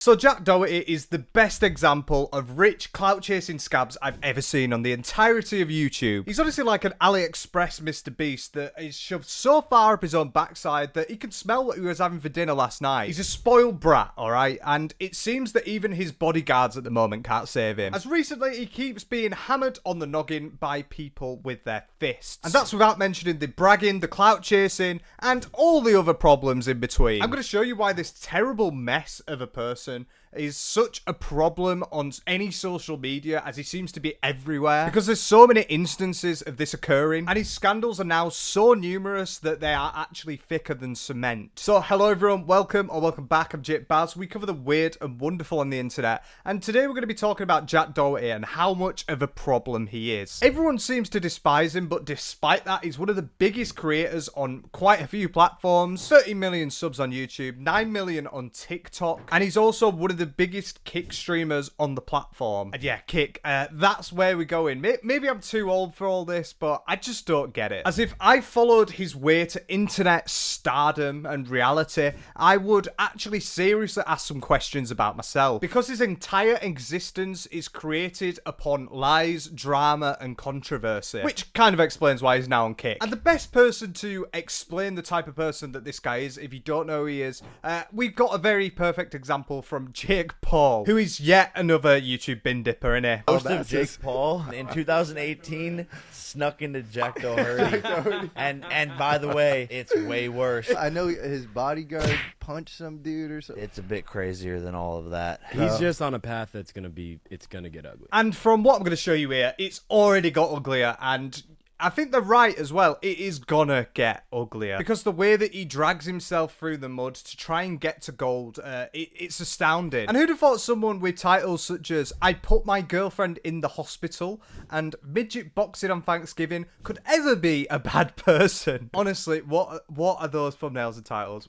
So Jack Doherty is the best example of rich, clout-chasing scabs I've ever seen on the entirety of YouTube. He's honestly like an AliExpress Mr. Beast that is shoved so far up his own backside that he could smell what he was having for dinner last night. He's a spoiled brat, alright? And it seems that even his bodyguards at the moment can't save him. As recently, he keeps being hammered on the noggin by people with their fists. And that's without mentioning the bragging, the clout-chasing, and all the other problems in between. I'm going to show you why this terrible mess of a person is such a problem on any social media, as he seems to be everywhere, because there's so many instances of this occurring, and his scandals are now so numerous that they are actually thicker than cement. So hello everyone, welcome back. I'm Jake Baz. We cover the weird and wonderful on the internet, and today we're going to be talking about Jack Doherty and how much of a problem he is. Everyone seems to despise him, but despite that, he's one of the biggest creators on quite a few platforms. 30 million subs on YouTube, 9 million on TikTok, and he's also one of the biggest Kick streamers on the platform. And yeah, Kick, that's where we're going. Maybe I'm too old for all this, but I just don't get it. As if I followed his way to internet stardom and reality, I would actually seriously ask some questions about myself. Because his entire existence is created upon lies, drama, and controversy. Which kind of explains why he's now on Kick. And the best person to explain the type of person that this guy is, if you don't know who he is, we've got a very perfect example from Jake Paul, who is yet another YouTube bin dipper, innit? Host of Jake Paul in 2018 snuck into Jack Doherty. and by the way, it's way worse. I know his bodyguard punched some dude or something. It's a bit crazier than all of that. He's just on a path that's gonna get ugly. And from what I'm gonna show you here, it's already got uglier, and I think they're right as well. It is gonna get uglier because the way that he drags himself through the mud to try and get to gold, it's astounding. And who'd have thought someone with titles such as "I put my girlfriend in the hospital" and "midget boxing on Thanksgiving" could ever be a bad person? Honestly, what are those thumbnails and titles?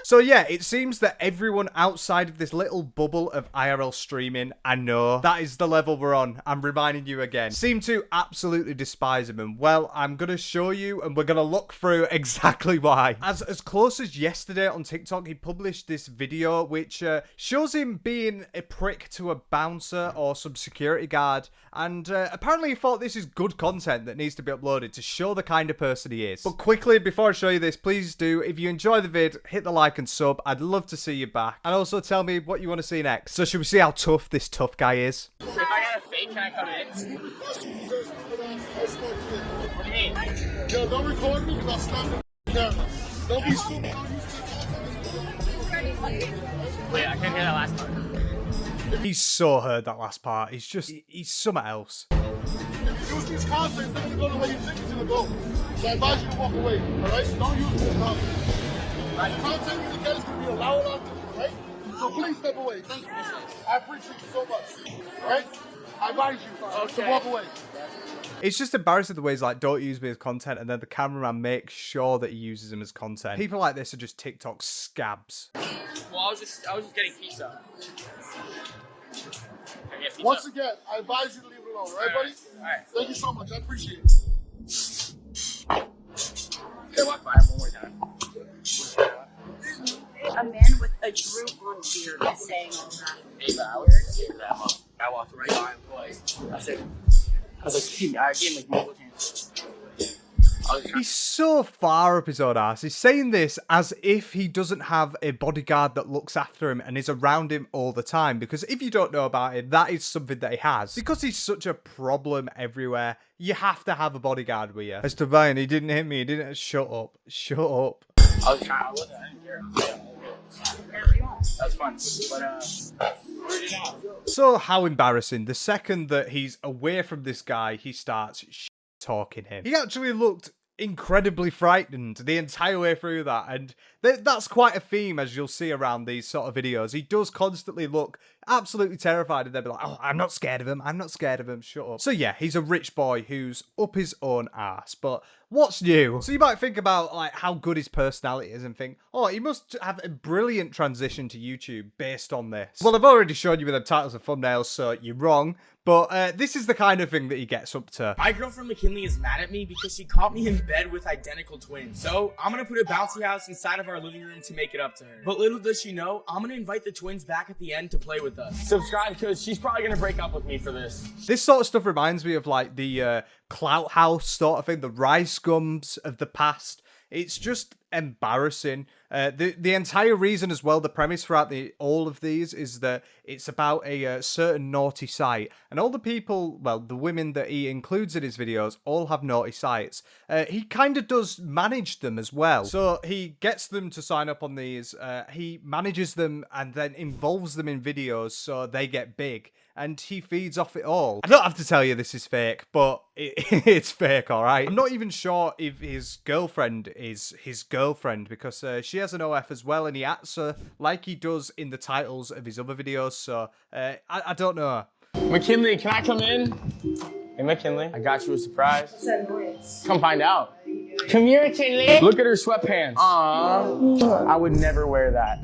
So yeah, it seems that everyone outside of this little bubble of IRL streaming, I know that is the level we're on. I'm reminding you again, seem to absolutely despise him. And well, I'm going to show you, and we're going to look through exactly why. As close as yesterday on TikTok, he published this video which shows him being a prick to a bouncer or some security guard. And apparently he thought this is good content that needs to be uploaded to show the kind of person he is. But quickly, before I show you this, please do, if you enjoy the vid, hit the like and sub. I'd love to see you back. And also tell me what you want to see next. So should we see how tough this tough guy is? If I got a fake, can I come in? What do you mean? Yo, don't record me because I'll stop the camera. Don't be stupid. Wait, I couldn't hear that last part. He's so heard that last part. He's something else. If you use these concepts, it's not going to go the way you think it's going to go. So I advise you to walk away, alright? Don't use these concepts. The content you're going to get is going to be a lot of them, right? So please step away. Thank you. I appreciate you so much. Alright? I advise you to walk away. It's just embarrassing the ways like, don't use me as content, and then the cameraman makes sure that he uses him as content. People like this are just TikTok scabs. Well, I was just getting pizza. Can I get pizza? Once again, I advise you to leave it alone, right, buddy? Alright. Thank you so much. I appreciate it. Can I walk by him one more time? A man with a droop on beard is saying all that. 8 hours? I walked right by him twice. I was like, I gave him like multiple chances. He's so far up his own ass. He's saying this as if he doesn't have a bodyguard that looks after him and is around him all the time. Because if you don't know about it, that is something that he has. Because he's such a problem everywhere, you have to have a bodyguard with you. As to Ryan, he didn't hit me. He didn't. Shut up. Shut up. I wasn't, I didn't care. That's fun. But, where did now? So how embarrassing. The second that he's away from this guy, he starts talking him. He actually looked incredibly frightened the entire way through that, and that's quite a theme, as you'll see around these sort of videos. He does constantly look absolutely terrified, and they'll be like, oh, I'm not scared of him, I'm not scared of him, shut up. So yeah, he's a rich boy who's up his own ass, but what's new? So you might think about like how good his personality is and think, oh, he must have a brilliant transition to YouTube based on this. Well, I've already shown you with the titles and thumbnails, so you're wrong. But this is the kind of thing that he gets up to. My girlfriend McKinley is mad at me because she caught me in bed with identical twins. So I'm gonna put a bouncy house inside of our living room to make it up to her. But little does she know, I'm gonna invite the twins back at the end to play with us. Subscribe because she's probably gonna break up with me for this. This sort of stuff reminds me of like the Clout House sort of thing, the Rice Gums of the past. It's just embarrassing. The entire reason as well, the premise throughout all of these is that it's about a certain naughty site. And all the people, well, the women that he includes in his videos all have naughty sites. He kind of does manage them as well. So he gets them to sign up on these. He manages them and then involves them in videos so they get big. And he feeds off it all. I don't have to tell you this is fake, but it's fake, all right? I'm not even sure if his girlfriend is his girlfriend because she has an OF as well, and he acts her like he does in the titles of his other videos, so I don't know. McKinley, can I come in? Hey, McKinley, I got you a surprise. What's that noise? Come find out. Come here, McKinley. Look at her sweatpants. Aww. I would never wear that.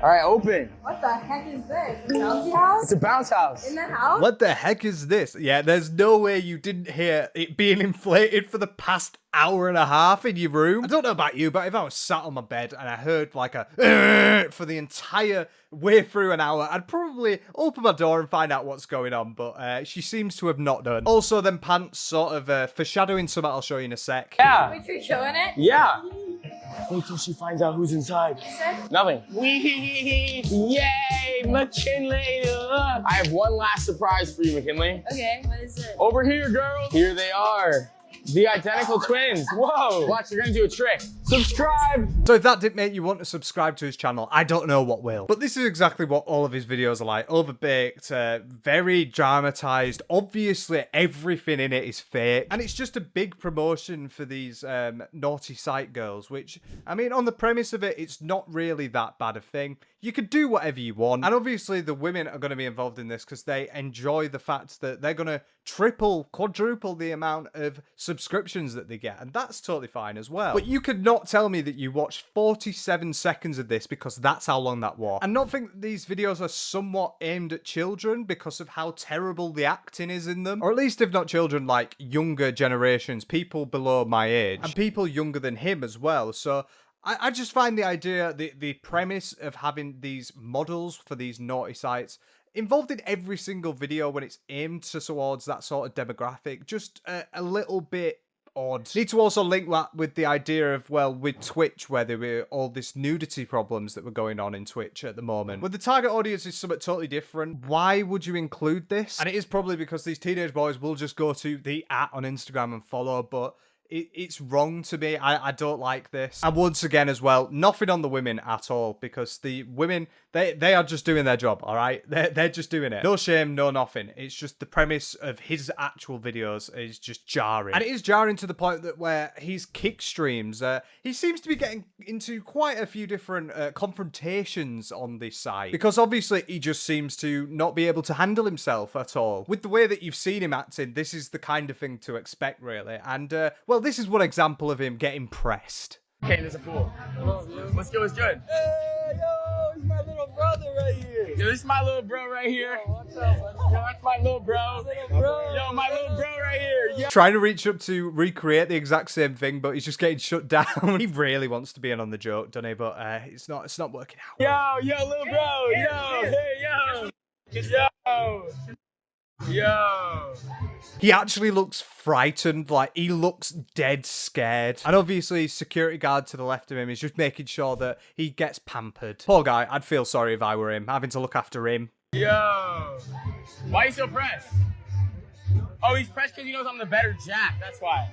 All right, open. What the heck is this? A bouncy house? It's a bounce house. In the house? What the heck is this? Yeah, there's no way you didn't hear it being inflated for the past hour and a half in your room. I don't know about you, but if I was sat on my bed and I heard like a for the entire way through an hour, I'd probably open my door and find out what's going on, but she seems to have not done. Also, them pants sort of foreshadowing something I'll show you in a sec. Yeah. Wait, you're showing it? Yeah. Wait till she finds out who's inside. Nothing. Yay, McKinley. I have one last surprise for you, McKinley. Okay, what is it? Over here, girl. Here they are. The identical twins. Whoa. Watch, they're gonna do a trick. Subscribe. So if that didn't make you want to subscribe to his channel, I don't know what will. But this is exactly what all of his videos are like. Overbaked, very dramatized. Obviously, everything in it is fake. And it's just a big promotion for these naughty site girls, which, I mean, on the premise of it, it's not really that bad a thing. You could do whatever you want. And obviously, the women are going to be involved in this because they enjoy the fact that they're going to triple, quadruple the amount of subscriptions that they get. And that's totally fine as well. But you could not tell me that you watched 47 seconds of this because that's how long that was. And not think that these videos are somewhat aimed at children because of how terrible the acting is in them. Or at least if not children, like younger generations, people below my age. And people younger than him as well. So I just find the idea, the premise of having these models for these naughty sites involved in every single video when it's aimed towards that sort of demographic, just a little bit odd. Need to also link that with the idea of, well, with Twitch, where there were all this nudity problems that were going on in Twitch at the moment. When the target audience is something totally different, why would you include this? And it is probably because these teenage boys will just go to the @ on Instagram and follow, but it's wrong to me. I don't like this. And once again as well, nothing on the women at all, because the women, they are just doing their job, all right? They're just doing it. No shame, no nothing. It's just the premise of his actual videos is just jarring. And it is jarring to the point that where his kick streams, he seems to be getting into quite a few different confrontations on this site. Because obviously he just seems to not be able to handle himself at all. With the way that you've seen him acting, this is the kind of thing to expect, really. And, well, this is one example of him getting pressed. Okay, there's a pool. What's good, what's good? Hey, yo, it's my little brother right here. Yo, this is my little bro right here. Yo, what's up? Yo, that's my little bro. Yo, my little bro right here. Yo. Trying to reach up to recreate the exact same thing, but he's just getting shut down. He really wants to be in on the joke, doesn't he? But it's not working out. Yo, little bro. Yo, hey, yo. Yo. He actually looks frightened, like he looks dead scared. And obviously security guard to the left of him is just making sure that he gets pampered. Poor guy, I'd feel sorry if I were him, having to look after him. Yo. Why are you so pressed? Oh, he's pressed because he knows I'm the better Jack, that's why.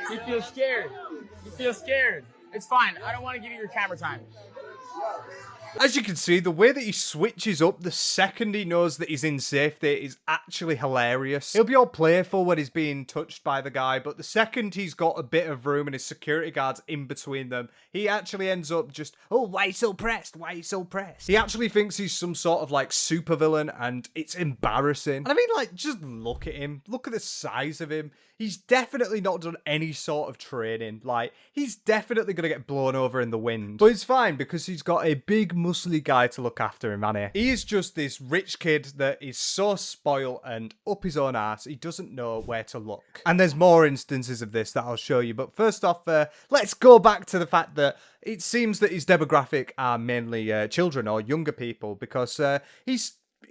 He feels scared. You feel scared. It's fine, I don't want to give you your camera time. As you can see, the way that he switches up the second he knows that he's in safety is actually hilarious. He'll be all playful when he's being touched by the guy, but the second he's got a bit of room and his security guard's in between them, he actually ends up just, oh, why are you so pressed? Why are you so pressed? He actually thinks he's some sort of like supervillain, and it's embarrassing. And I mean, like, just look at him. Look at the size of him. He's definitely not done any sort of training. Like, he's definitely going to get blown over in the wind. But it's fine because he's got a big muscly guy to look after him, hasn't he? He is just this rich kid that is so spoiled and up his own ass, he doesn't know where to look. And there's more instances of this that I'll show you. But first off, let's go back to the fact that it seems that his demographic are mainly children or younger people, because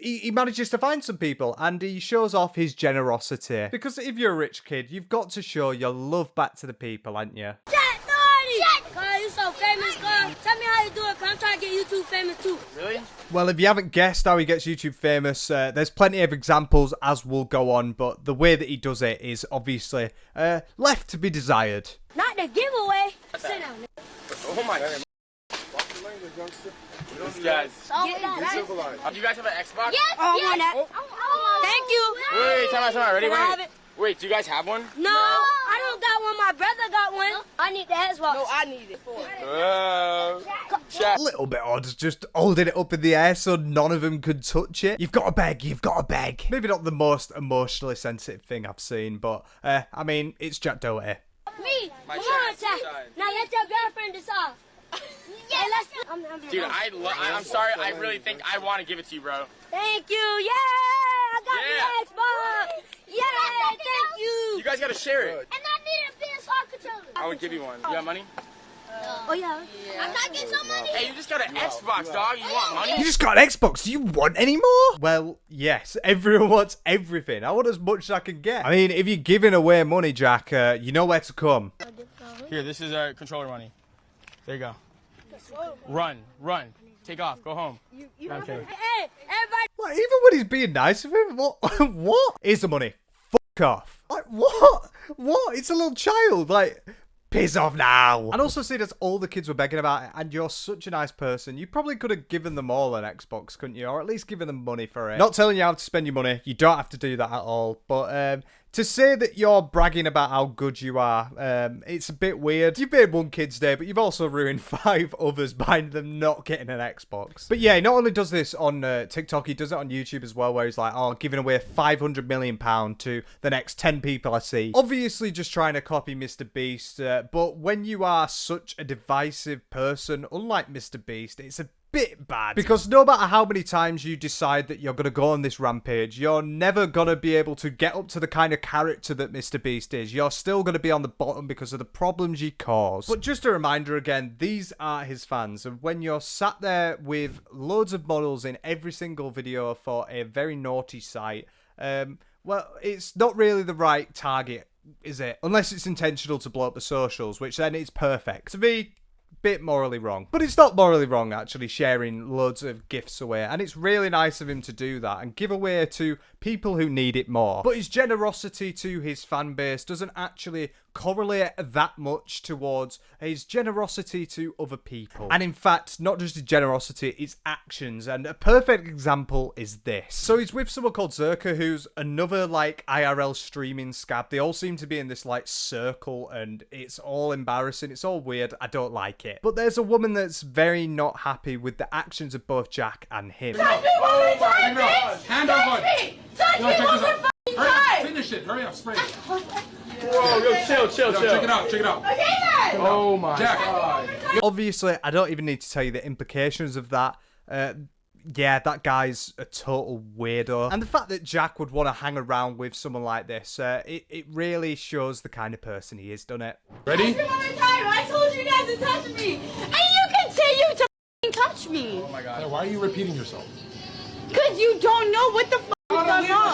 he manages to find some people and he shows off his generosity. Because if you're a rich kid, you've got to show your love back to the people, haven't you? Jack Doherty! Carl, you so famous, Carl. Tell me how you do it, Carl. I'm trying to get YouTube famous too. Really? Well, if you haven't guessed how he gets YouTube famous, there's plenty of examples as we'll go on, but the way that he does it is obviously left to be desired. Not the giveaway. Sit down. Oh my God. These guys. You guys have an Xbox? Yes, yes. Thank you. Wait, time out. Ready? Can I have it? Wait, do you guys have one? No, I don't got one. My brother got one. I need the Xbox. No, I need it. A little bit odd, just holding it up in the air so none of them could touch it. You've got to beg, you've got to beg. Maybe not the most emotionally sensitive thing I've seen, but I mean, it's Jack Doherty. Me, come on, Jack. Now let your girlfriend decide. Yeah, Dude, I'm sorry. I really think I want to give it to you, bro. Thank you. Yeah, I got the Xbox. Yeah, thank you. You guys gotta share it. And I need a PS5 controller. I would give you one. You got money? Oh yeah. I gotta get some money. Hey, you just got an Xbox, dog. You want money? You just got an Xbox. Do you want any more? Well, yes. Everyone wants everything. I want as much as I can get. I mean, if you're giving away money, Jack, you know where to come. Here, this is our controller money. There you go. Run. Take off. Go home. Okay. Hey, everybody. Like, even when he's being nice with him, what? What? Here's the money. Fuck off. Like, what? What? It's a little child. Like, piss off now. And also, see, that's all the kids were begging about it, and you're such a nice person. You probably could have given them all an Xbox, couldn't you? Or at least given them money for it. Not telling you how to spend your money. You don't have to do that at all. But, to say that you're bragging about how good you are, it's a bit weird. You've made one kid's day, but you've also ruined 5 others by them not getting an Xbox. But yeah, he not only does this on TikTok, he does it on YouTube as well, where he's like, oh, giving away £500 million to the next 10 people I see. Obviously just trying to copy Mr. Beast, but when you are such a divisive person, unlike Mr. Beast, it's a bit bad, because no matter how many times you decide that you're gonna go on this rampage, you're never gonna be able to get up to the kind of character that Mr. Beast is. You're still gonna be on the bottom because of the problems you cause. But just a reminder again, these are his fans, and when you're sat there with loads of models in every single video for a very naughty site, well, it's not really the right target, is it? Unless it's intentional to blow up the socials, which then it's perfect. To me, bit morally wrong. But it's not morally wrong, actually, sharing loads of gifts away. And it's really nice of him to do that and give away to people who need it more. But his generosity to his fan base doesn't actually correlate that much towards his generosity to other people. And in fact, not just his generosity, his actions. And a perfect example is this. So he's with someone called Zherka, who's another, like, IRL streaming scab. They all seem to be in this, like, circle, and it's all embarrassing. It's all weird. I don't like it. But there's a woman that's very not happy with the actions of both Jack and him. Touch me one more time, bitch! Hand over! Touch me one more fucking time! Finish it. Hurry up, spray it. Whoa, yo, chill. Check it out. Okay then! Oh my Jack. God. Obviously, I don't even need to tell you the implications of that. Yeah, that guy's a total weirdo. And the fact that Jack would want to hang around with someone like this, it really shows the kind of person he is, doesn't it? Ready? Touch me one more time. I told you guys to touch me. And you continue to touch me. Oh my God. Why are you repeating yourself? Because you don't know what the f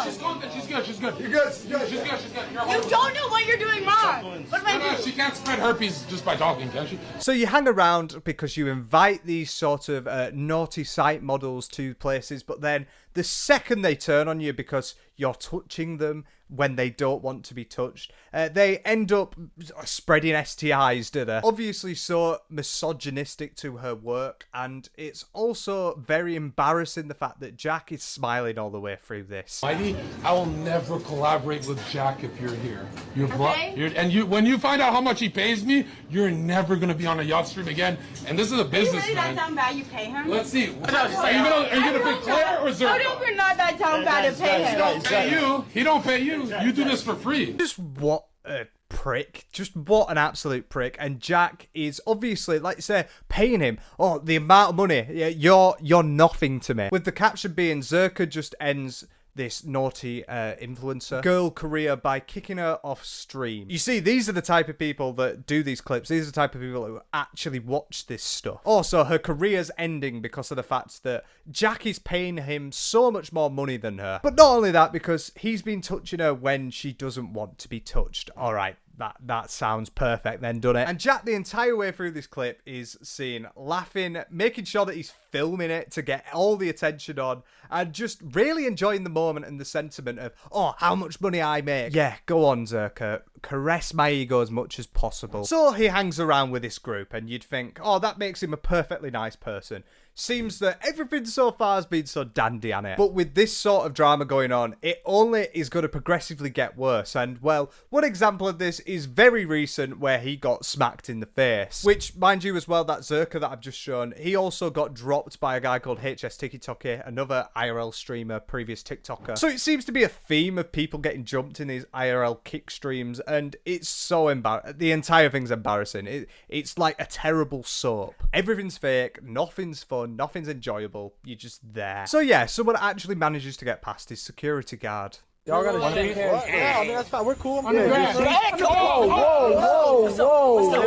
is going on. She's good. She's good. You good? She's good. You don't know what you're doing wrong. What am I doing? She can't spread herpes just by talking, can she? So you hang around because you invite these sort of naughty site models to places, but then the second they turn on you because you're touching them when they don't want to be touched. They end up spreading STIs, do they? Obviously so misogynistic to her work, and it's also very embarrassing the fact that Jack is smiling all the way through this. Mighty, I will never collaborate with Jack if you're here. You're Okay. when you find out how much he pays me, you're never gonna be on a yacht stream again. And this is a business, Really not man. talking about you pay him? Let's see. Are you gonna pick Claire or No, Zherka? we're not that talking about to pay him. Pay you. He don't pay you. You do this for free. Just what a prick. Just what an absolute prick. And Jack is obviously, like you say, paying him. Oh, the amount of money. You're nothing to me. With the caption being Zherka just ends this naughty influencer girl career by kicking her off stream. You see, these are the type of people that do these clips. These are the type of people who actually watch this stuff. Also, her career's ending because of the fact that Jack is paying him so much more money than her. But not only that, because he's been touching her when she doesn't want to be touched. All right. That sounds perfect then, doesn't it? And Jack, the entire way through this clip, is seen laughing, making sure that he's filming it to get all the attention on, and just really enjoying the moment and the sentiment of, oh, how much money I make. Yeah, go on, Zherka. Caress my ego as much as possible. So he hangs around with this group, and you'd think, oh, that makes him a perfectly nice person. Seems that everything so far has been so dandy on it. But with this sort of drama going on, it only is going to progressively get worse. And, well, one example of this is very recent, where he got smacked in the face. Which, mind you as well, that Zherka that I've just shown, he also got dropped by a guy called HSTikkyTokky, another IRL streamer, previous TikToker. So it seems to be a theme of people getting jumped in these IRL kick streams, and it's so embarrassing. The entire thing's embarrassing. It's like a terrible soap. Everything's fake, nothing's fun, nothing's enjoyable, you're just there. So yeah, someone actually manages to get past his security guard. Y'all gotta shake hands. Yeah, I mean, that's fine. We're cool. I'm good. Whoa, whoa, whoa, whoa,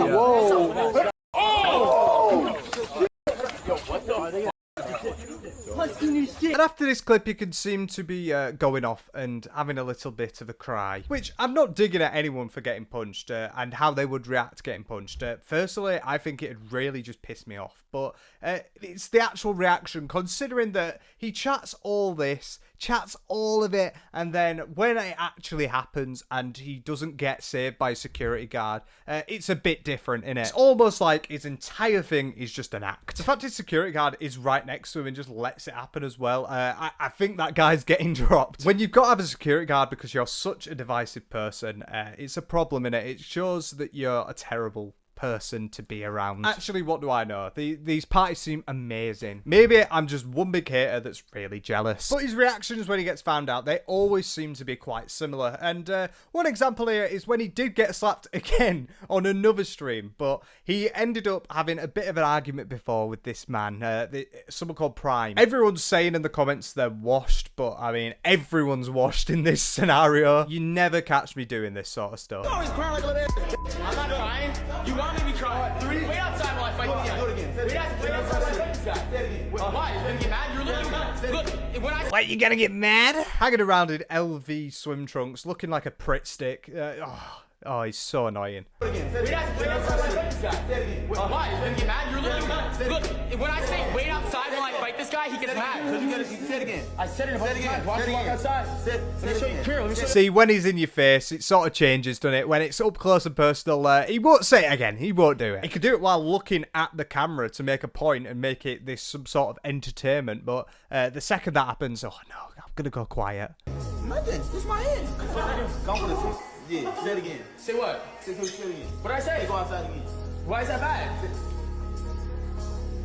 whoa. And after this clip, you can seem to be going off and having a little bit of a cry. Which, I'm not digging at anyone for getting punched and how they would react to getting punched. Personally, I think it'd really just piss me off. But it's the actual reaction, considering that he chats all this, chats all of it, and then when it actually happens and he doesn't get saved by a security guard, it's a bit different, innit? It's almost like his entire thing is just an act. The fact his security guard is right next to him and just lets it happen as well, I think that guy's getting dropped. When you've got to have a security guard because you're such a divisive person, it's a problem, innit? It shows that you're a terrible person to be around. Actually, what do I know? These parties seem amazing. Maybe I'm just one big hater that's really jealous. But his reactions when he gets found out, they always seem to be quite similar. And one example here is when he did get slapped again on another stream, but he ended up having a bit of an argument before with this man, someone called Prime. Everyone's saying in the comments they're washed, but I mean, everyone's washed in this scenario. You never catch me doing this sort of stuff. Always crying like a little ass. I'm not crying. You want me to be crying? Wait outside while I fight this guy. Do it again. Wait outside while I fight this guy. Say it again. Why? You're gonna get mad? You're looking mad. Look, when I... Wait, you gonna get mad? Hanging around in LV swim trunks, looking like a Pritt stick. Oh, he's so annoying. Wait outside while I fight this guy. Say it again. Why? You're gonna get mad? You're looking mad. Look, when I say wait outside while I fight this guy, he gets mad. So you gotta say it again. I said it a bunch of times. Why don't you walk outside? Say it again. Here, let me show you. See, when he's in your face, it sort of changes, doesn't it? When it's up close and personal, he won't say it again. He won't do it. He could do it while looking at the camera to make a point and make it this some sort of entertainment. But the second that happens, oh no, I'm gonna go quiet. Nothing. This is my hand. Come on, yeah, say it again. Say what? Say it again. What did I say? Go outside again. Why is that bad?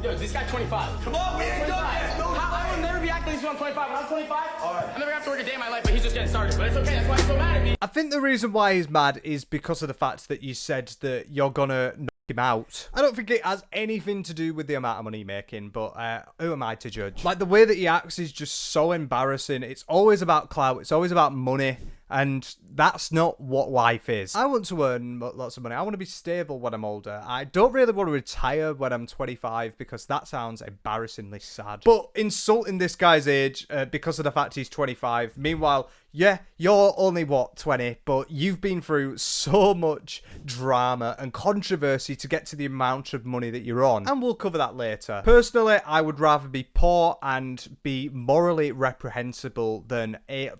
Yo, this guy 25. Come on, we ain't done yet. I will never be acting this when I'm 25. When I'm 25, I'm never have to work a day in my life, but he's just getting started. But it's okay, that's why he's so mad at me. I think the reason why he's mad is because of the fact that you said that you're gonna knock him out. I don't think it has anything to do with the amount of money you're making, but who am I to judge? Like, the way that he acts is just so embarrassing. It's always about clout. It's always about money. And that's not what life is. I want to earn lots of money. I want to be stable when I'm older. I don't really want to retire when I'm 25 because that sounds embarrassingly sad. But insulting this guy's age because of the fact he's 25. Meanwhile, yeah, you're only, what, 20? But you've been through so much drama and controversy to get to the amount of money that you're on. And we'll cover that later. Personally, I would rather be poor and be morally reprehensible than a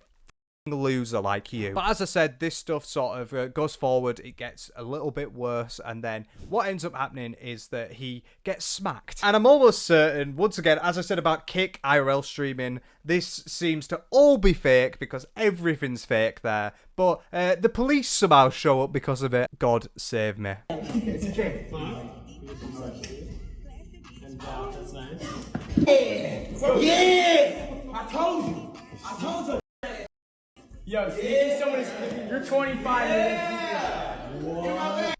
loser like you. But as I said, this stuff sort of goes forward, it gets a little bit worse, and then what ends up happening is that he gets smacked. And I'm almost certain, once again, as I said about Kick IRL streaming, this seems to all be fake because everything's fake there. But the police somehow show up because of it. God save me. Yeah! I told you! Yo, see, you're 25 minutes.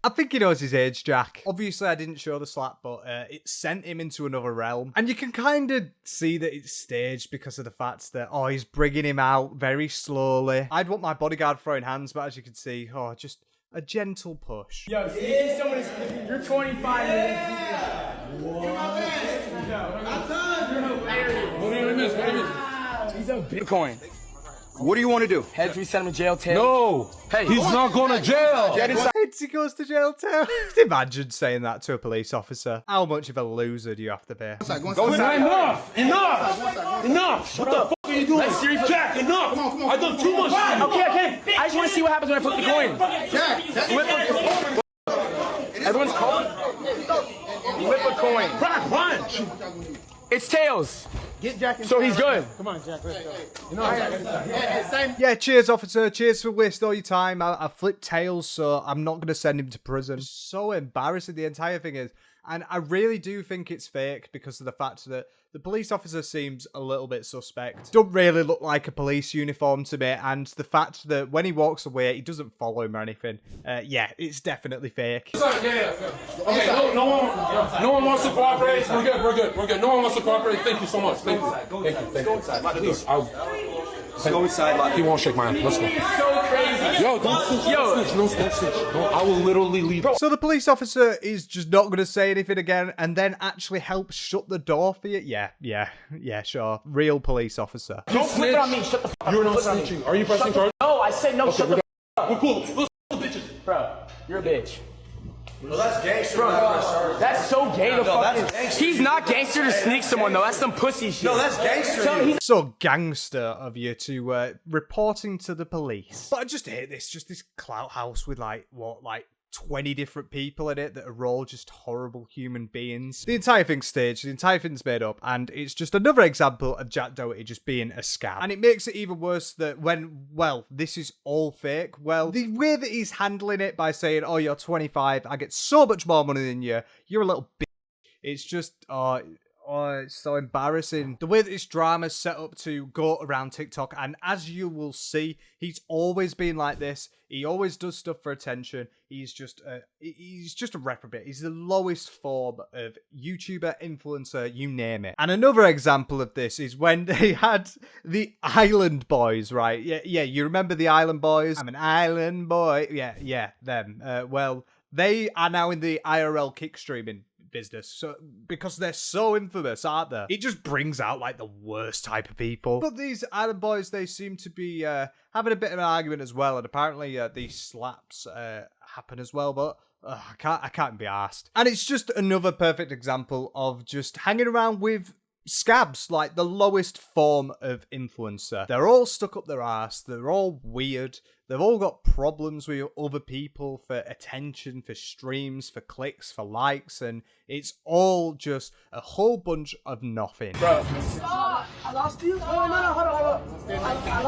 I think he knows his age, Jack. Obviously, I didn't show the slap, but it sent him into another realm. And you can kind of see that it's staged because of the fact that, oh, he's bringing him out very slowly. I'd want my bodyguard throwing hands, but as you can see, oh, just a gentle push. Yo, see, you're 25 minutes. What do you miss? He's a Bitcoin. What do you want to do? Heads, we send him to jail, tail. No! Hey, he's not going to jail! Get inside. He goes to jail too. Imagine saying that to a police officer. How much of a loser do you have to be? Go inside. Enough! What the fuck are you doing? Jack, enough! I've done too much. Okay. I just want to see what happens when I flip the coin. Everyone's calling. Flip a coin. Punch! It's tails. So he's good. Come on, Jack, let's go. Yeah, cheers, officer. Cheers for wasting all your time. I flipped tails, so I'm not going to send him to prison. It's so embarrassing, the entire thing is. And I really do think it's fake because of the fact that the police officer seems a little bit suspect. Don't really look like a police uniform to me. And the fact that when he walks away, he doesn't follow him or anything. Yeah, it's definitely fake. Okay, no one wants to cooperate. We're good. No one wants to cooperate. Thank you so much. Thank you. Go inside. Please, Go inside. he won't shake my hand. Let's go. So crazy. Yo, don't snitch. Don't snitch. No, I will literally leave. So the police officer is just not going to say anything again and then actually help shut the door for you? Yeah, sure. Real police officer. Don't flip it on me. Shut the fuck up. You're not snitching. Are you pressing charges? No, I said no. Shut the fuck up. We're cool. Let's go, bitches. Bro, you're a bitch. Well, that's gangster. That's so gay to fucking. He's not gangster to sneak someone though. That's some pussy shit. No, that's gangster. So he's So gangster of you to reporting to the police. But I just hate this. Just this clout house with like 20 different people in it that are all just horrible human beings. The entire thing's staged, the entire thing's made up, and it's just another example of Jack Doherty just being a scam. And it makes it even worse that when, well, this is all fake, well, the way that he's handling it by saying, oh, you're 25, I get so much more money than you, you're a little bitch. It's just, oh, it's so embarrassing. The way that this drama's set up to go around TikTok, and as you will see, he's always been like this. He always does stuff for attention. He's just a reprobate. He's the lowest form of YouTuber, influencer, you name it. And another example of this is when they had the Island Boys, right? Yeah, you remember the Island Boys? I'm an island boy. Yeah, them. Well, they are now in the IRL kick streaming business, so because they're so infamous, aren't they? It just brings out like the worst type of people. But these Island Boys, they seem to be having a bit of an argument as well, and apparently these slaps happen as well, but I can't be arsed. And it's just another perfect example of just hanging around with scabs, like the lowest form of influencer. They're all stuck up their ass, they're all weird, they've all got problems with other people for attention, for streams, for clicks, for likes, and it's all just a whole bunch of nothing. Bro, stop! I lost you. No, hold on.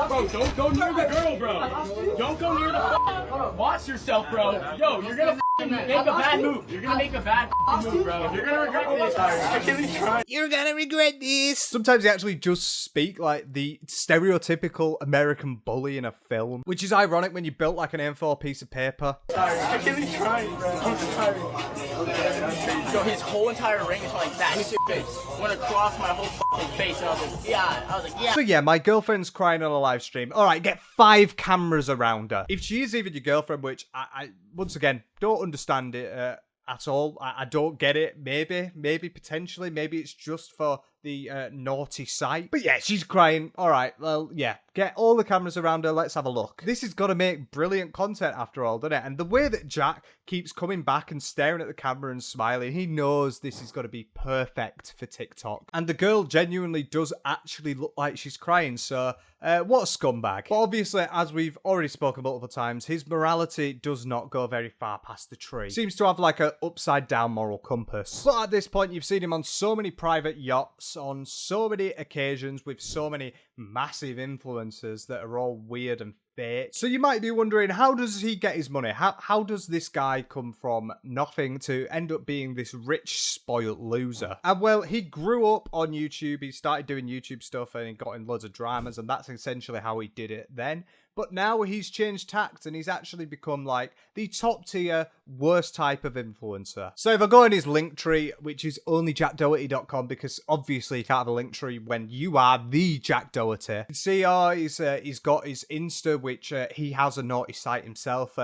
Bro, don't go near the girl, bro. Don't go near the. Hold on. Watch yourself, bro. Yo, you're gonna make a bad move. You're gonna make a bad move, bro. You're gonna regret this. You're gonna regret this. Sometimes they actually just speak like the stereotypical American bully in a film, which is ironic when you built like an A4 piece of paper. Sorry, I can't be trying, bro. I'm sorry. So his whole entire ring is like that. His face went across my whole fucking face, and I was like, yeah. So yeah, my girlfriend's crying on a live stream. All right, get 5 cameras around her. If she is even your girlfriend, which I once again don't understand it at all. I don't get it. Maybe potentially, maybe it's just for the naughty site. But yeah, she's crying. All right, well, yeah, get all the cameras around her. Let's have a look. This has got to make brilliant content after all, doesn't it? And the way that Jack keeps coming back and staring at the camera and smiling, he knows this is going to be perfect for TikTok. And the girl genuinely does actually look like she's crying, so what a scumbag. But obviously, as we've already spoken multiple times, his morality does not go very far past the tree. Seems to have like an upside down moral compass. But at this point, you've seen him on so many private yachts, on so many occasions, with so many massive influencers that are all weird and fake. So you might be wondering, how does he get his money? How does this guy come from nothing to end up being this rich, spoiled loser? And well, he grew up on YouTube. He started doing YouTube stuff and he got in loads of dramas, and that's essentially how he did it then. But now he's changed tact and he's actually become like the top tier, worst type of influencer. So if I go in his link tree, which is only jackdoherty.com, because obviously you can't have a link tree when you are the Jack Doherty. You can see he's got his Insta, which he has a naughty site himself.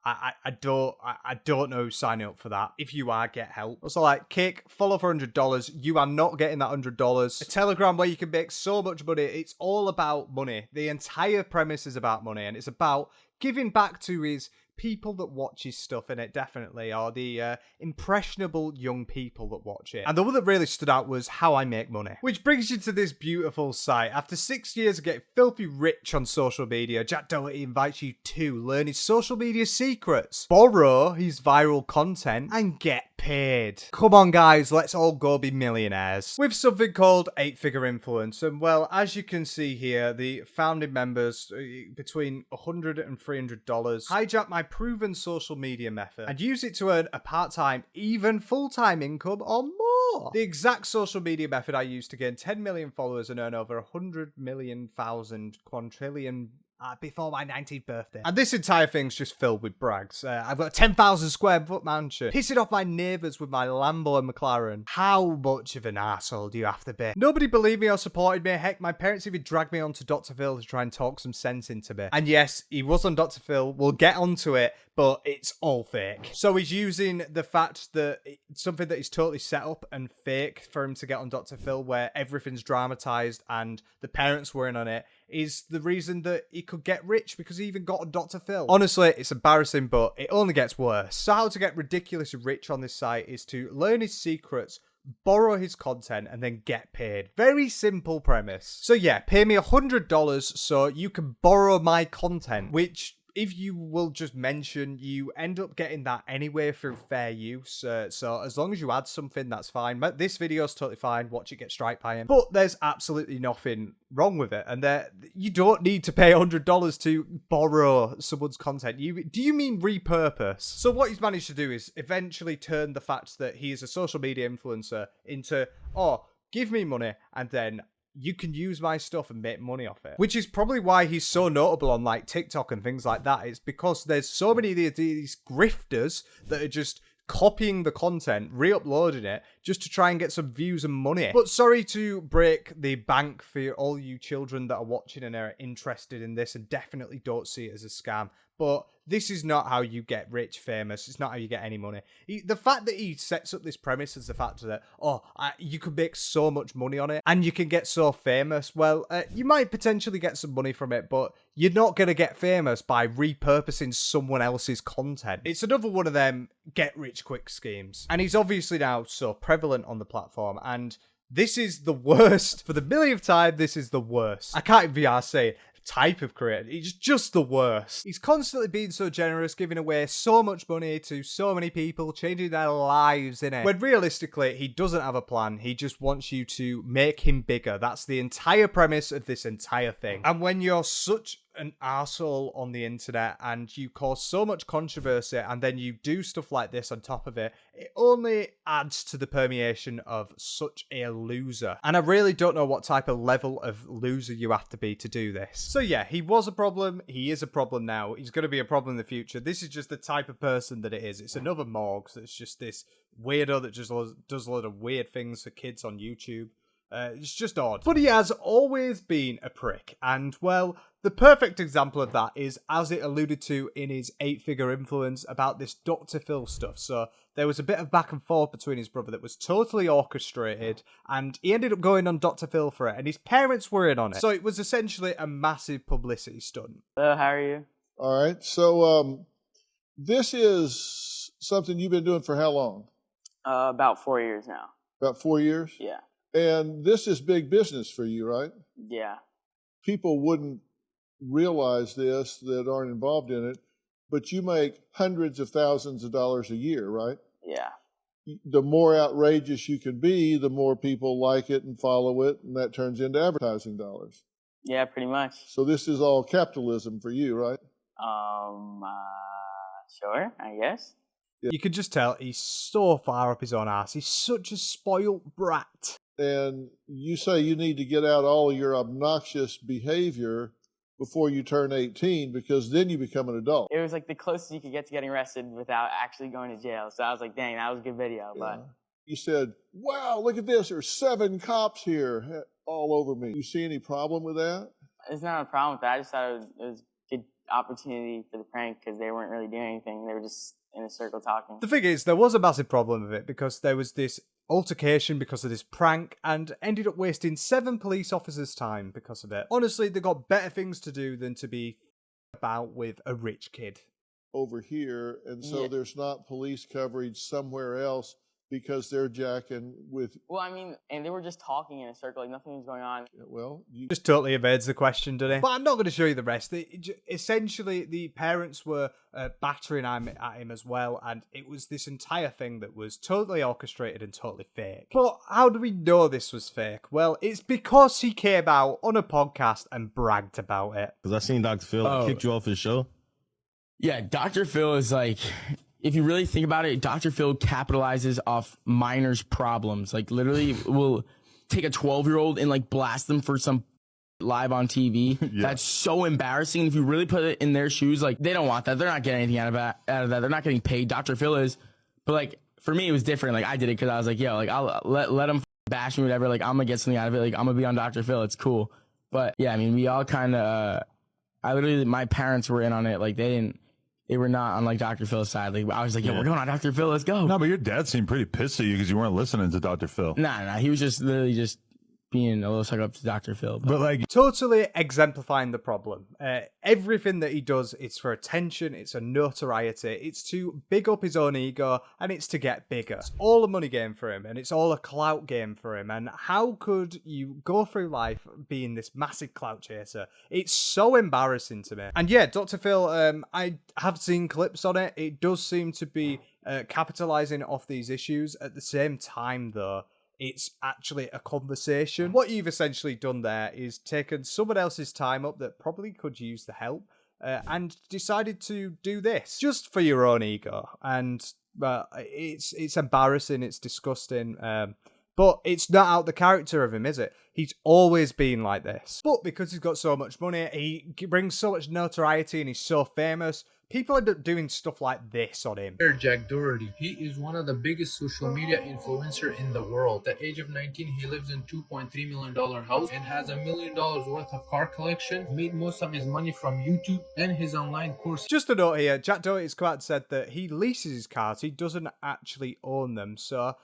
I don't know who's signing up for that. If you are, get help. So like, Kick, follow for $100. You are not getting that $100. A Telegram where you can make so much money. It's all about money. The entire premise is about money, and it's about giving back to his people that watch his stuff, in it definitely, or the impressionable young people that watch it. And the one that really stood out was how I make money. Which brings you to this beautiful site. After 6 years of getting filthy rich on social media, Jack Doherty invites you to learn his social media secrets, borrow his viral content, and get paid. Come on guys, let's all go be millionaires. With something called 8-figure influence. And well, as you can see here, the founding members, between $100 and $300, hijack my proven social media method and use it to earn a part-time, even full-time income or more. The exact social media method I used to gain 10 million followers and earn over 100 million thousand quadrillion before my 19th birthday. And this entire thing's just filled with brags. I've got a 10,000 square foot mansion, pissing off my neighbours with my Lambo and McLaren. How much of an asshole do you have to be? Nobody believed me or supported me. Heck, my parents even dragged me onto Dr. Phil to try and talk some sense into me. And yes, he was on Dr. Phil. We'll get onto it, but it's all fake. So he's using the fact that it's something that is totally set up and fake for him to get on Dr. Phil, where everything's dramatized and the parents were in on it, is the reason that he could get rich, because he even got on Dr. Phil. Honestly, it's embarrassing, but it only gets worse. So how to get ridiculously rich on this site is to learn his secrets, borrow his content, and then get paid. Very simple premise. So yeah, pay me $100 so you can borrow my content, which, if you will just mention, you end up getting that anyway through fair use. So as long as you add something, that's fine. But this video's totally fine. Watch it get strike by him. But there's absolutely nothing wrong with it. And you don't need to pay $100 to borrow someone's content. Do you mean repurpose? So what he's managed to do is eventually turn the fact that he is a social media influencer into, oh, give me money and then you can use my stuff and make money off it. Which is probably why he's so notable on like TikTok and things like that. It's because there's so many of these grifters that are just copying the content, re-uploading it, just to try and get some views and money. But sorry to break the bank for all you children that are watching and are interested in this and definitely don't see it as a scam. But this is not how you get rich, famous. It's not how you get any money. The fact that he sets up this premise is the fact that, you could make so much money on it and you can get so famous. Well, you might potentially get some money from it, but you're not going to get famous by repurposing someone else's content. It's another one of them get-rich-quick schemes. And he's obviously now so prevalent on the platform, and this is the worst. For the millionth time, this is the worst. I can't even be arsed saying type of creator. He's just the worst. He's constantly being so generous, giving away so much money to so many people, changing their lives, innit? When realistically, he doesn't have a plan. He just wants you to make him bigger. That's the entire premise of this entire thing. And when you're such an arsehole on the internet and you cause so much controversy and then you do stuff like this on top of it, it only adds to the permeation of such a loser. And I really don't know what type of level of loser you have to be to do this. So yeah, he was a problem. He is a problem now. He's going to be a problem in the future. This is just the type of person that it is. It's another Morgs. It's just this weirdo that just does a lot of weird things for kids on YouTube. It's just odd. But he has always been a prick. And, well, the perfect example of that is, as it alluded to in his 8-figure influence about this Dr. Phil stuff. So there was a bit of back and forth between his brother that was totally orchestrated, and he ended up going on Dr. Phil for it, and his parents were in on it. So it was essentially a massive publicity stunt. Hello, how are you? All right. So this is something you've been doing for how long? About 4 years now. About 4 years? Yeah. And this is big business for you, right? Yeah. People wouldn't realize this that aren't involved in it, but you make hundreds of thousands of dollars a year, right? Yeah. The more outrageous you can be, the more people like it and follow it, and that turns into advertising dollars. Yeah, pretty much. So this is all capitalism for you, right? Sure, I guess. Yeah. You can just tell he's so far up his own ass. He's such a spoiled brat. And you say you need to get out all of your obnoxious behavior before you turn 18, because then you become an adult. It was like the closest you could get to getting arrested without actually going to jail. So I was like, dang, that was a good video. Yeah. But you said, wow, look at this. There's 7 cops here all over me. You see any problem with that? It's not a problem with that. I just thought it was a good opportunity for the prank because they weren't really doing anything. They were just in a circle talking. The thing is, there was a massive problem with it because there was this altercation because of this prank and ended up wasting 7 police officers' time because of it. Honestly, they got better things to do than to be about with a rich kid. Over here, and so Yeah. there's not police coverage somewhere else because they're jacking with... Well, I mean, and they were just talking in a circle, like nothing was going on. Well, you... Just totally evades the question, doesn't he? But I'm not going to show you the rest. Essentially, the parents were battering at him as well, and it was this entire thing that was totally orchestrated and totally fake. But how do we know this was fake? Well, it's because he came out on a podcast and bragged about it. Because I seen Dr. Phil kicked you off his show. Yeah, Dr. Phil is like... If you really think about it, Dr. Phil capitalizes off minors' problems. Like, literally will take a 12-year-old and, like, blast them for some live on TV. Yeah. That's so embarrassing. If you really put it in their shoes, like, they don't want that. They're not getting anything out of that. They're not getting paid. Dr. Phil is. But, like, for me, it was different. Like, I did it because I was like, yo, like, I'll let them bash me, whatever. Like, I'm going to get something out of it. Like, I'm going to be on Dr. Phil. It's cool. But, yeah, I mean, we all kind of, my parents were in on it. Like, they were not on, like, Dr. Phil's side. Like, I was like, yo, we're going on Dr. Phil. Let's go. No, but your dad seemed pretty pissed at you because you weren't listening to Dr. Phil. Nah. He was just literally just being a little stuck up to Dr. Phil. But like, totally exemplifying the problem. Everything that he does, it's for attention, it's a notoriety, it's to big up his own ego, and it's to get bigger. It's all a money game for him, and it's all a clout game for him. And how could you go through life being this massive clout chaser? It's so embarrassing to me. And yeah, Dr. Phil, I have seen clips on it. It does seem to be capitalizing off these issues. At the same time, though, it's actually a conversation. What you've essentially done there is taken someone else's time up that probably could use the help and decided to do this just for your own ego. And it's embarrassing, it's disgusting, but it's not out the character of him, is it? He's always been like this. But because he's got so much money, he brings so much notoriety and he's so famous, people end up doing stuff like this on him. Jack Doherty. He is one of the biggest social media influencer in the world. At the age of 19, he lives in $2.3 million house and has $1 million worth of car collection. Made most of his money from YouTube and his online course. Just a note here, Jack Doherty's come out and said that he leases his cars. He doesn't actually own them. So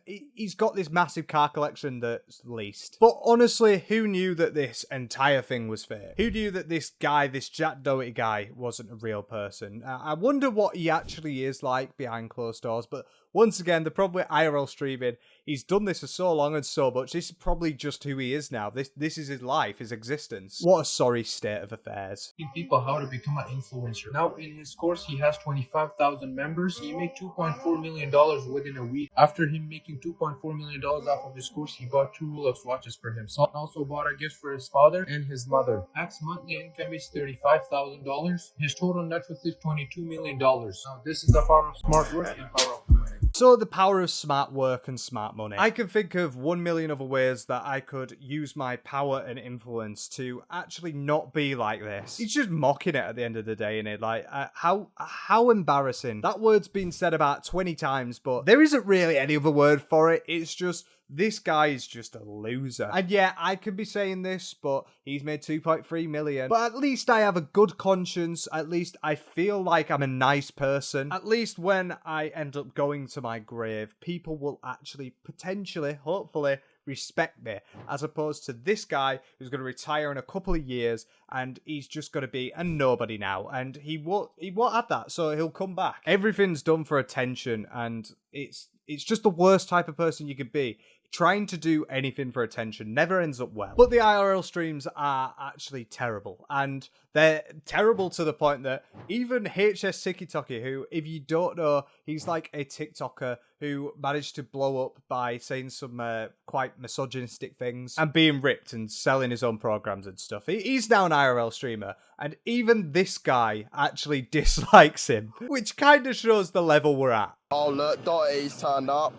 he's got this massive car collection that's leased. But honestly, who knew that this entire thing was fake? Who knew that this guy, this Jack Doherty guy, wasn't a real person? I wonder what he actually is like behind closed doors. But once again, the problem with IRL streaming, he's done this for so long and so much. This is probably just who he is now. This is his life, his existence. What a sorry state of affairs. People how to become an influencer. Now in his course, he has 25,000 members. He made $2.4 million within a week. After him making $2.4 million off of his course, he bought 2 Rolex watches for himself. Also bought a gift for his father and his mother. Max monthly income is $35,000. His total net worth is $22 million. Now this is the power of smart work and power of money. So the power of smart work and smart money. I can think of 1 million other ways that I could use my power and influence to actually not be like this. He's just mocking it at the end of the day, isn't it? Like, how embarrassing. That word's been said about 20 times, but there isn't really any other word for it. It's just This guy is just a loser. And yeah, I could be saying this, but he's made 2.3 million. But at least I have a good conscience. At least I feel like I'm a nice person. At least when I end up going to my grave, people will actually potentially, hopefully, respect me, as opposed to this guy who's going to retire in a couple of years and he's just going to be a nobody now, and he won't have that, so he'll come back. Everything's done for attention, and it's just the worst type of person you could be. Trying to do anything for attention never ends up well. But the IRL streams are actually terrible. And they're terrible to the point that even HSTikkyTokky, who, if you don't know, he's like a TikToker who managed to blow up by saying some quite misogynistic things and being ripped and selling his own programs and stuff. He's now an IRL streamer. And even this guy actually dislikes him, which kind of shows the level we're at. Oh, look, Doherty's turned up.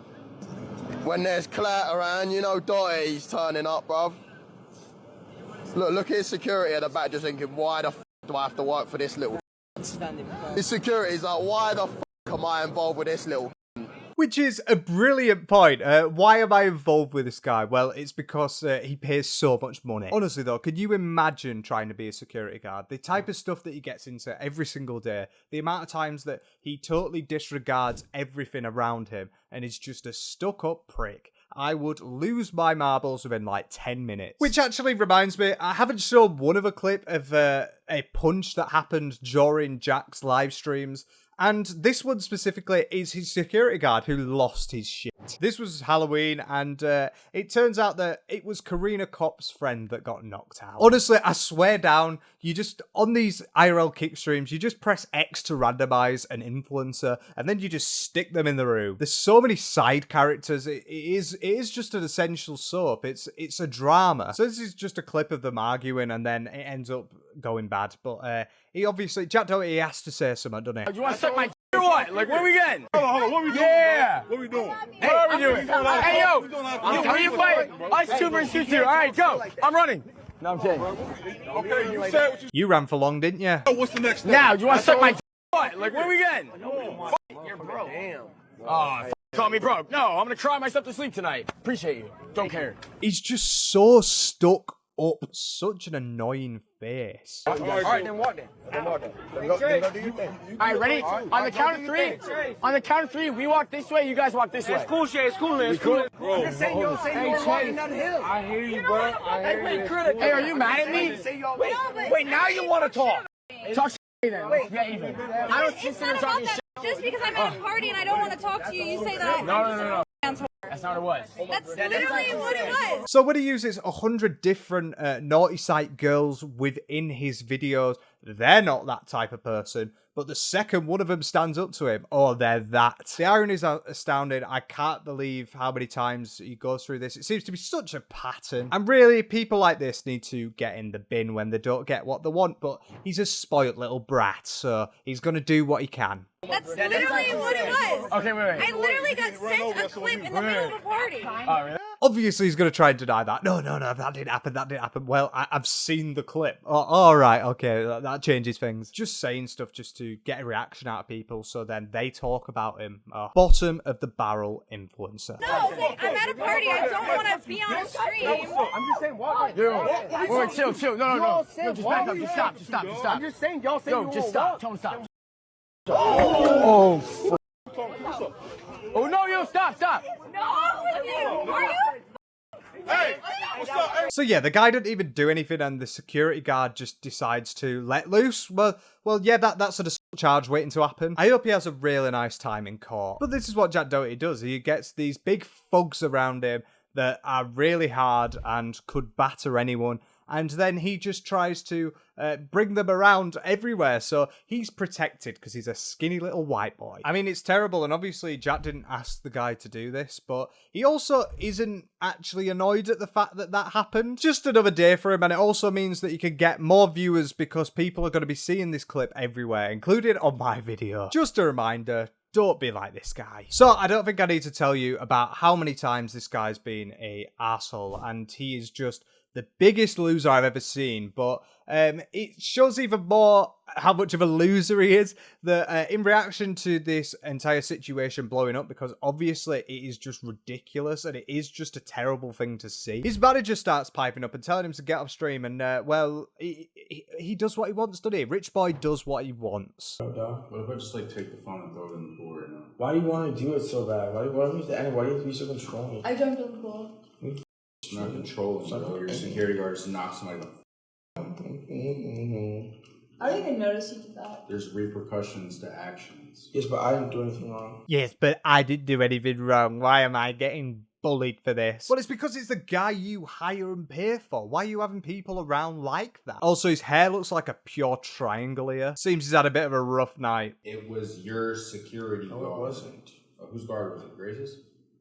When there's Claire around, you know Doherty's turning up, bruv. Look at his security at the back just thinking, why the f*** do I have to work for this little f***? His security's like, why the f*** am I involved with this little f***? Which is a brilliant point. Why am I involved with this guy? Well, it's because he pays so much money. Honestly though, could you imagine trying to be a security guard? The type of stuff that he gets into every single day, the amount of times that he totally disregards everything around him and is just a stuck-up prick. I would lose my marbles within like 10 minutes. Which actually reminds me, I haven't shown one of a clip of a punch that happened during Jack's live streams. And this one specifically is his security guard who lost his shit. This was Halloween, and it turns out that it was Corrina Kopf's friend that got knocked out. Honestly, I swear down, you just, on these IRL kick streams, you just press X to randomize an influencer, and then you just stick them in the room. There's so many side characters. It is just an essential soap. It's a drama. So this is just a clip of them arguing, and then it ends up going bad. But he obviously, Jack Doherty has to say something, doesn't he? You want to suck my or what? Like, where we getting? Hold on, what we doing? Yeah. What we doing? Hey, what are we doing? Hey, yo. You fight? Us two versus you two. All right, go. I'm running. No, I'm kidding. Okay, you said what You ran for long, didn't you? What's the next step? Now, you want to suck my what? Like, where we getting? You're broke. Damn. Oh, call me broke. No, I'm going to cry myself to sleep tonight. Appreciate you. Don't care. He's just so stuck up. Such an annoying face. All right, then walk then. Go do your thing. All right, ready? On the count of three. On the count of three, we walk this way, you guys walk this way. It's cool, Shay. It's cool, man. It's cool. Bro, I'm saying you're walking down the hill. I hear you, bro. Hey, are you mad at me? Wait, now you want to talk. Talk shit then. Yeah, even. I don't sit there talking shit. Just because I'm at a party and I don't want to talk to you, you say that. No. That's not what it was. That's literally what it was. So when he uses 100 different naughty site girls within his videos, they're not that type of person. But the second one of them stands up to him, oh, they're that. The irony is astounding. I can't believe how many times he goes through this. It seems to be such a pattern. And really, people like this need to get in the bin when they don't get what they want. But he's a spoilt little brat, so he's going to do what he can. That's literally what it was. Okay, wait. I literally got sent a clip in the middle of a party. Oh, really? Obviously, he's going to try and deny that. No, that didn't happen. Well, I've seen the clip. Oh, all right, okay, that changes things. Just saying stuff just to get a reaction out of people, so then they talk about him. Bottom of the barrel influencer. No, I'm at a party. I don't want to be on a stream. I'm just saying, walk. Wait, chill. No. Just back up. Just stop. I'm just saying, y'all say just stop. Tell him stop. Oh, no, yo, stop. No, are you? Hey, what's up? Hey. So yeah, the guy didn't even do anything, and the security guard just decides to let loose. Well, yeah, that's an assault charge waiting to happen. I hope he has a really nice time in court. But this is what Jack Doherty does. He gets these big thugs around him that are really hard and could batter anyone. And then he just tries to bring them around everywhere. So he's protected because he's a skinny little white boy. I mean, it's terrible. And obviously, Jack didn't ask the guy to do this. But he also isn't actually annoyed at the fact that that happened. Just another day for him. And it also means that you can get more viewers because people are going to be seeing this clip everywhere, including on my video. Just a reminder. Don't be like this guy. So I don't think I need to tell you about how many times this guy's been a arsehole, and he is just the biggest loser I've ever seen, but it shows even more how much of a loser he is. That in reaction to this entire situation blowing up, because obviously it is just ridiculous and it is just a terrible thing to see, his manager starts piping up and telling him to get off stream, and well, he does what he wants, doesn't he? Rich boy does what he wants. What if I just like take the phone and throw it in the pool right now? Why do you want to do it so bad? Why do you have to be so controlling? I jumped in the pool. It's not controlling, bro. Your security guard just knocks somebody the I didn't even notice you did that. There's repercussions to actions. Yes, but I didn't do anything wrong. Yes, but I didn't do anything wrong. Why am I getting bullied for this? Well, it's because it's the guy you hire and pay for. Why are you having people around like that? Also, his hair looks like a pure triangle here. Seems he's had a bit of a rough night. It was your security guard. No, it wasn't. Whose guard was it? Grace's?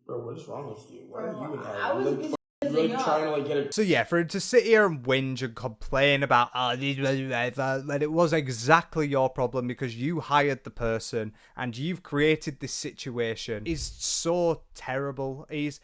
Bro, what is wrong with you? Why are you in I was busy really trying to like get it? So yeah, for him to sit here and whinge and complain about that it was exactly your problem because you hired the person and you've created this situation is so terrible. It's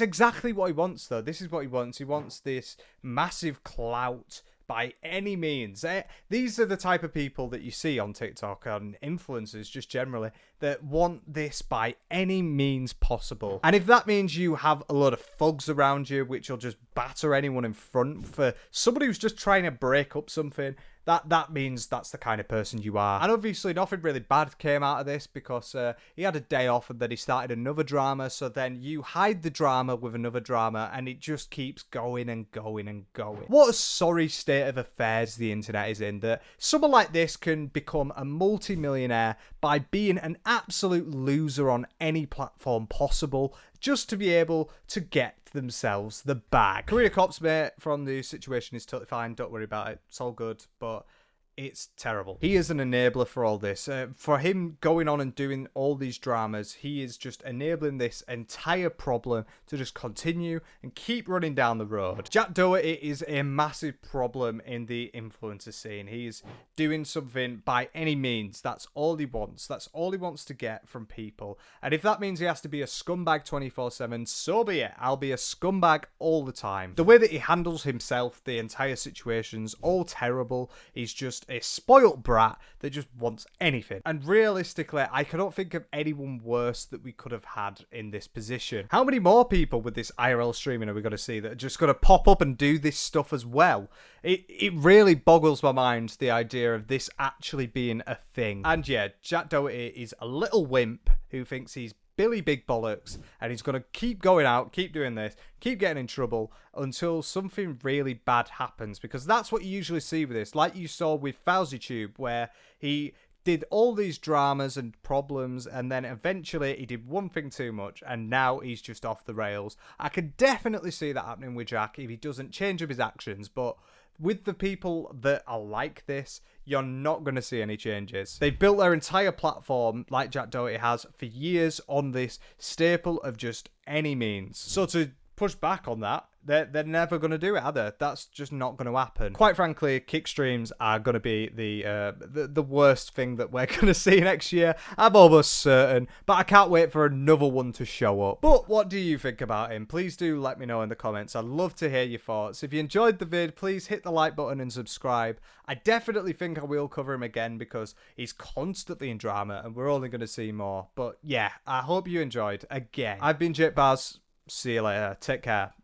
exactly what he wants though. This is what he wants. He wants this massive clout by any means. These are the type of people that you see on TikTok and influencers just generally that want this by any means possible. And if that means you have a lot of thugs around you which will just batter anyone in front for somebody who's just trying to break up something, that means that's the kind of person you are. And obviously nothing really bad came out of this because he had a day off and then he started another drama, so then you hide the drama with another drama and it just keeps going and going and going. What a sorry state of affairs the internet is in, that someone like this can become a multi-millionaire by being an absolute loser on any platform possible just to be able to get themselves the bag. Corrina Kopf's mate from the situation is totally fine, don't worry about it, it's all good, but it's terrible. He is an enabler for all this. For him going on and doing all these dramas, he is just enabling this entire problem to just continue and keep running down the road. Jack Doherty is a massive problem in the influencer scene. He's doing something by any means. That's all he wants. That's all he wants to get from people. And if that means he has to be a scumbag 24/7, so be it. I'll be a scumbag all the time. The way that he handles himself, the entire situation's all terrible. He's just a spoilt brat that just wants anything. And realistically, I cannot think of anyone worse that we could have had in this position. How many more people with this IRL streaming are we going to see that are just going to pop up and do this stuff as well? It really boggles my mind, the idea of this actually being a thing. And yeah, Jack Doherty is a little wimp who thinks he's Billy Big Bollocks, and he's going to keep going out, keep doing this, keep getting in trouble until something really bad happens, because that's what you usually see with this, like you saw with FauziTube, where he did all these dramas and problems, and then eventually he did one thing too much, and now he's just off the rails. I could definitely see that happening with Jack if he doesn't change up his actions, but with the people that are like this, you're not going to see any changes. They've built their entire platform, like Jack Doherty has, for years on this staple of just any means. So to push back on that, they're never going to do it, are they? That's just not going to happen. Quite frankly, kick streams are going to be the worst thing that we're going to see next year. I'm almost certain, but I can't wait for another one to show up. But what do you think about him? Please do let me know in the comments. I'd love to hear your thoughts. If you enjoyed the vid, please hit the like button and subscribe. I definitely think I will cover him again because he's constantly in drama and we're only going to see more. But yeah, I hope you enjoyed again. I've been Jake Baz. See you later. Take care.